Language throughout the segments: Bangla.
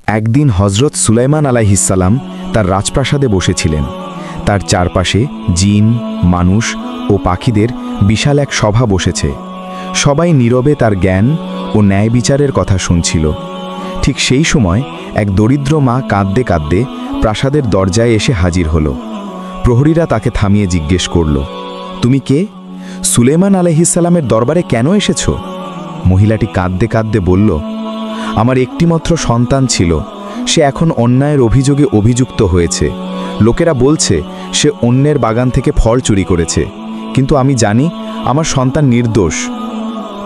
একদিন হজরত সুলাইমান আলাইহিসসালাম তার রাজপ্রাসাদে বসেছিলেন। তার চারপাশে জিন, মানুষ ও পাখিদের বিশাল এক সভা বসেছে। সবাই নীরবে তার জ্ঞান ও ন্যায় বিচারের কথা শুনছিল। ঠিক সেই সময় এক দরিদ্র মা কাঁদতে কাঁদতে প্রাসাদের দরজায় এসে হাজির হল। প্রহরীরা তাকে থামিয়ে জিজ্ঞেস করল, তুমি কে? সুলাইমান আলাইহিসসালামের দরবারে কেন এসেছ? মহিলাটি কাঁদতে কাঁদতে বলল, আমার একটিমাত্র সন্তান ছিল, সে এখন অন্যায়ের অভিযোগে অভিযুক্ত হয়েছে। লোকেরা বলছে সে অন্যের বাগান থেকে ফল চুরি করেছে, কিন্তু আমি জানি আমার সন্তান নির্দোষ।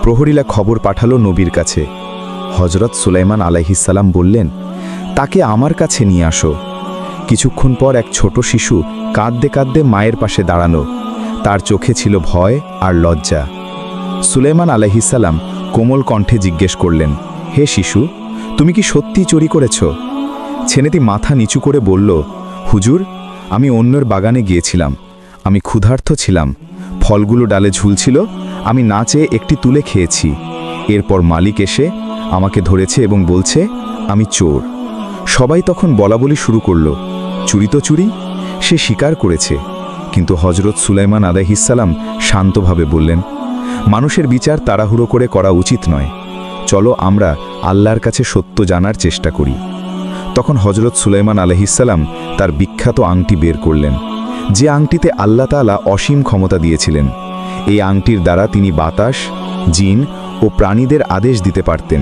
প্রহরীরা খবর পাঠালো নবীর কাছে। হজরত সুলাইমান আলাইহিসসালাম বললেন, তাকে আমার কাছে নিয়ে আসো। কিছুক্ষণ পর এক ছোট শিশু কাঁদতে কাঁদতে মায়ের পাশে দাঁড়ানো। তার চোখে ছিল ভয় আর লজ্জা। সুলাইমান আলাইহিসসালাম কোমল কণ্ঠে জিজ্ঞেস করলেন, হে শিশু, তুমি কি সত্যি চুরি করেছ? ছেলেটি মাথা নিচু করে বলল, হুজুর, আমি অন্যের বাগানে গিয়েছিলাম। আমি ক্ষুধার্ত ছিলাম, ফলগুলো ডালে ঝুলছিল, আমি না চেয়ে একটি তুলে খেয়েছি। এরপর মালিক এসে আমাকে ধরেছে এবং বলছে আমি চোর। সবাই তখন বলাবলি শুরু করল, চুরি তো চুরি, সে স্বীকার করেছে। কিন্তু হজরত সুলাইমান আলাইহিসসালাম শান্তভাবে বললেন, মানুষের বিচার তাড়াহুড়ো করে করা উচিত নয়। চলো আমরা আল্লাহর কাছে সত্য জানার চেষ্টা করি। তখন হজরত সুলাইমান আলাইহিসসালাম তার বিখ্যাত আংটি বের করলেন, যে আংটিতে আল্লাহ তাআলা অসীম ক্ষমতা দিয়েছিলেন। এই আংটির দ্বারা তিনি বাতাস, জিন ও প্রাণীদের আদেশ দিতে পারতেন,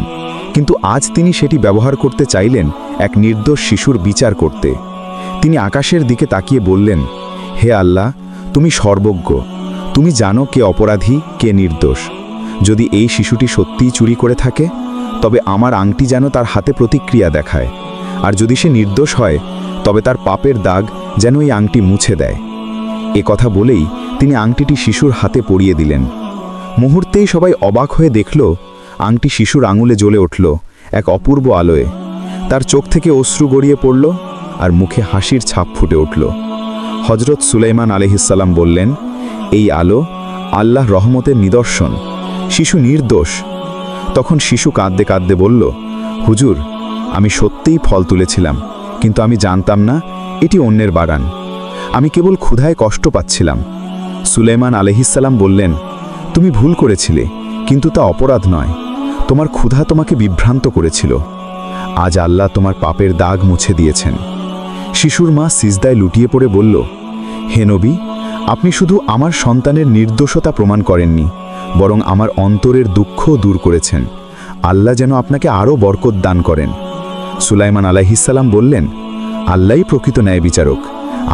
কিন্তু আজ তিনি সেটি ব্যবহার করতে চাইলেন এক নির্দোষ শিশুর বিচার করতে। তিনি আকাশের দিকে তাকিয়ে বললেন, হে আল্লাহ, তুমি সর্বজ্ঞ, তুমি জানো কে অপরাধী কে নির্দোষ। যদি এই শিশুটি সত্যিই চুরি করে থাকে, তবে আমার আংটি যেন তার হাতে প্রতিক্রিয়া দেখায়, আর যদি সে নির্দোষ হয়, তবে তার পাপের দাগ যেন এই আংটি মুছে দেয়। এ কথা বলেই তিনি আংটিটি শিশুর হাতে পরিয়ে দিলেন। মুহূর্তেই সবাই অবাক হয়ে দেখল, আংটি শিশুর আঙুলে জ্বলে উঠল এক অপূর্ব আলোয়। তার চোখ থেকে অশ্রু গড়িয়ে পড়ল আর মুখে হাসির ছাপ ফুটে উঠল। হজরত সুলাইমান আলাইহিসসালাম বললেন, এই আলো আল্লাহর রহমতের নিদর্শন, শিশু নির্দোষ। তখন শিশু কাঁদতে কাঁদতে বলল, হুজুর, আমি সত্যিই ফল তুলেছিলাম, কিন্তু আমি জানতাম না এটি অন্যের বাগান। আমি কেবল ক্ষুধায় কষ্ট পাচ্ছিলাম। সুলাইমান আলাইহিসসালাম বললেন, তুমি ভুল করেছিলে, কিন্তু তা অপরাধ নয়। তোমার ক্ষুধা তোমাকে বিভ্রান্ত করেছিল। আজ আল্লাহ তোমার পাপের দাগ মুছে দিয়েছেন। শিশুর মা সিজদায় লুটিয়ে পড়ে বলল, হে নবী, আপনি শুধু আমার সন্তানের নির্দোষতা প্রমাণ করেননি, বরং আমার অন্তরের দুঃখও দূর করেছেন। আল্লাহ যেন আপনাকে আরও বরকত দান করেন। সুলাইমান আলাইহিসসালাম বললেন, আল্লাহই প্রকৃত ন্যায় বিচারক,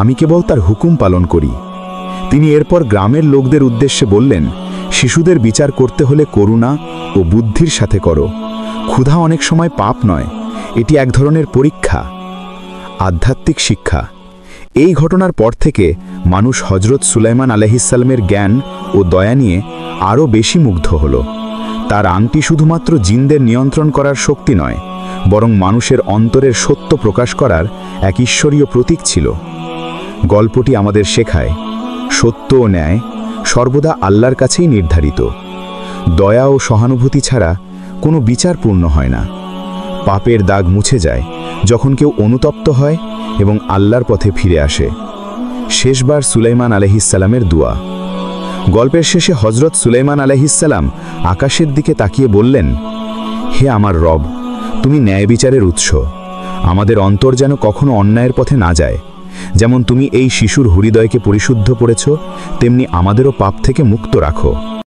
আমি কেবল তার হুকুম পালন করি। তিনি এরপর গ্রামের লোকদের উদ্দেশ্যে বললেন, শিশুদের বিচার করতে হলে করুণা ও বুদ্ধির সাথে করো। ক্ষুধা অনেক সময় পাপ নয়, এটি এক ধরনের পরীক্ষা। আধ্যাত্মিক শিক্ষা। এই ঘটনার পর থেকে মানুষ হজরত সুলাইমান আলাইহিসসালামের জ্ঞান ও দয়া নিয়ে আরও বেশি মুগ্ধ হল। তার আংটি শুধুমাত্র জিনদের নিয়ন্ত্রণ করার শক্তি নয়, বরং মানুষের অন্তরের সত্য প্রকাশ করার এক ঈশ্বরীয় প্রতীক ছিল। গল্পটি আমাদের শেখায়, সত্য ও ন্যায় সর্বদা আল্লাহর কাছেই নির্ধারিত। দয়া ও সহানুভূতি ছাড়া কোনো বিচার পূর্ণ হয় না। পাপের দাগ মুছে যায় যখন কেউ অনুতপ্ত হয় এবং আল্লাহর পথে ফিরে আসে। শেষবার সুলাইমান আলাইহিসসালামের দোয়া। গল্পের শেষে হজরত সুলাইমান আলাইহিসসালাম আকাশের দিকে তাকিয়ে বললেন, হে আমার রব, তুমি ন্যায় বিচারের উৎস। আমাদের অন্তর যেন কখনো অন্যায়ের পথে না যায়। যেমন তুমি এই শিশুর হৃদয়কে পরিশুদ্ধ করেছ, তেমনি আমাদেরও পাপ থেকে মুক্ত রাখো।